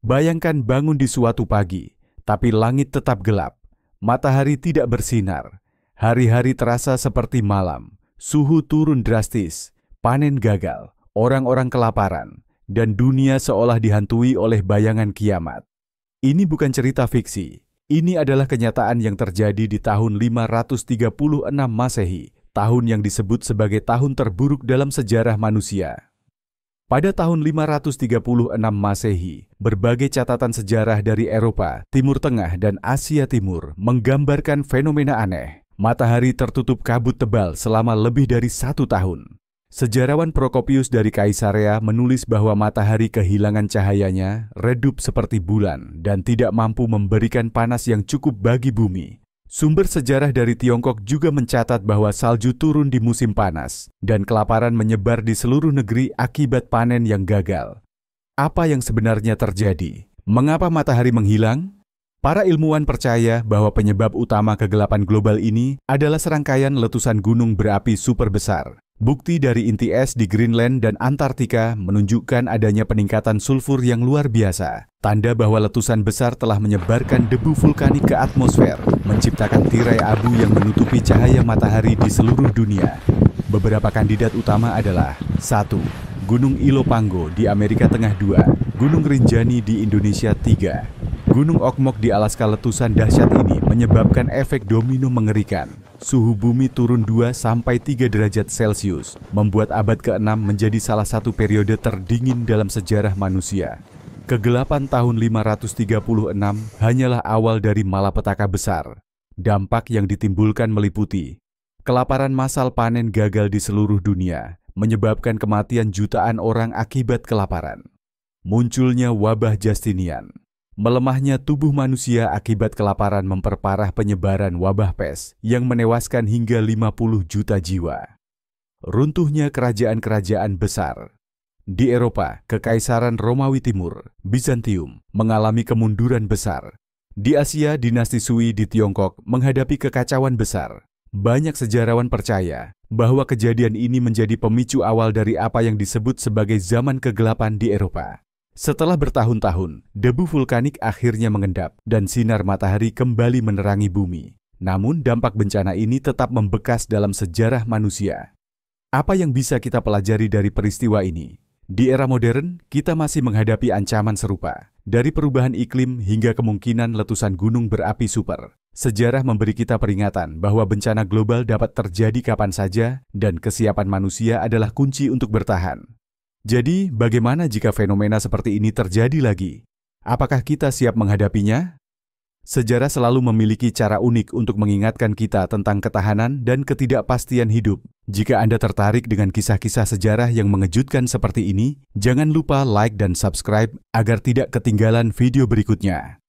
Bayangkan bangun di suatu pagi, tapi langit tetap gelap, matahari tidak bersinar, hari-hari terasa seperti malam, suhu turun drastis, panen gagal, orang-orang kelaparan, dan dunia seolah dihantui oleh bayangan kiamat. Ini bukan cerita fiksi, ini adalah kenyataan yang terjadi di tahun 536 Masehi, tahun yang disebut sebagai tahun terburuk dalam sejarah manusia. Pada tahun 536 Masehi, berbagai catatan sejarah dari Eropa, Timur Tengah, dan Asia Timur menggambarkan fenomena aneh. Matahari tertutup kabut tebal selama lebih dari 1 tahun. Sejarawan Prokopius dari Kaisarea menulis bahwa matahari kehilangan cahayanya, redup seperti bulan, dan tidak mampu memberikan panas yang cukup bagi bumi. Sumber sejarah dari Tiongkok juga mencatat bahwa salju turun di musim panas, dan kelaparan menyebar di seluruh negeri akibat panen yang gagal. Apa yang sebenarnya terjadi? Mengapa matahari menghilang? Para ilmuwan percaya bahwa penyebab utama kegelapan global ini adalah serangkaian letusan gunung berapi super besar. Bukti dari inti es di Greenland dan Antartika menunjukkan adanya peningkatan sulfur yang luar biasa. Tanda bahwa letusan besar telah menyebarkan debu vulkanik ke atmosfer, menciptakan tirai abu yang menutupi cahaya matahari di seluruh dunia. Beberapa kandidat utama adalah 1. Gunung Ilopango di Amerika Tengah 2, Gunung Rinjani di Indonesia 3. Gunung Okmok di Alaska. Letusan dahsyat ini menyebabkan efek domino mengerikan. Suhu bumi turun 2-3 derajat Celcius, membuat abad ke-6 menjadi salah satu periode terdingin dalam sejarah manusia. Kegelapan tahun 536 hanyalah awal dari malapetaka besar. Dampak yang ditimbulkan meliputi kelaparan massal, panen gagal di seluruh dunia, menyebabkan kematian jutaan orang akibat kelaparan. Munculnya wabah Justinian. Melemahnya tubuh manusia akibat kelaparan memperparah penyebaran wabah pes yang menewaskan hingga 50 juta jiwa. Runtuhnya kerajaan-kerajaan besar. Di Eropa, Kekaisaran Romawi Timur, Bizantium, mengalami kemunduran besar. Di Asia, dinasti Sui di Tiongkok menghadapi kekacauan besar. Banyak sejarawan percaya bahwa kejadian ini menjadi pemicu awal dari apa yang disebut sebagai zaman kegelapan di Eropa. Setelah bertahun-tahun, debu vulkanik akhirnya mengendap dan sinar matahari kembali menerangi bumi. Namun dampak bencana ini tetap membekas dalam sejarah manusia. Apa yang bisa kita pelajari dari peristiwa ini? Di era modern, kita masih menghadapi ancaman serupa. Dari perubahan iklim hingga kemungkinan letusan gunung berapi super. Sejarah memberi kita peringatan bahwa bencana global dapat terjadi kapan saja dan kesiapan manusia adalah kunci untuk bertahan. Jadi, bagaimana jika fenomena seperti ini terjadi lagi? Apakah kita siap menghadapinya? Sejarah selalu memiliki cara unik untuk mengingatkan kita tentang ketahanan dan ketidakpastian hidup. Jika Anda tertarik dengan kisah-kisah sejarah yang mengejutkan seperti ini, jangan lupa like dan subscribe agar tidak ketinggalan video berikutnya.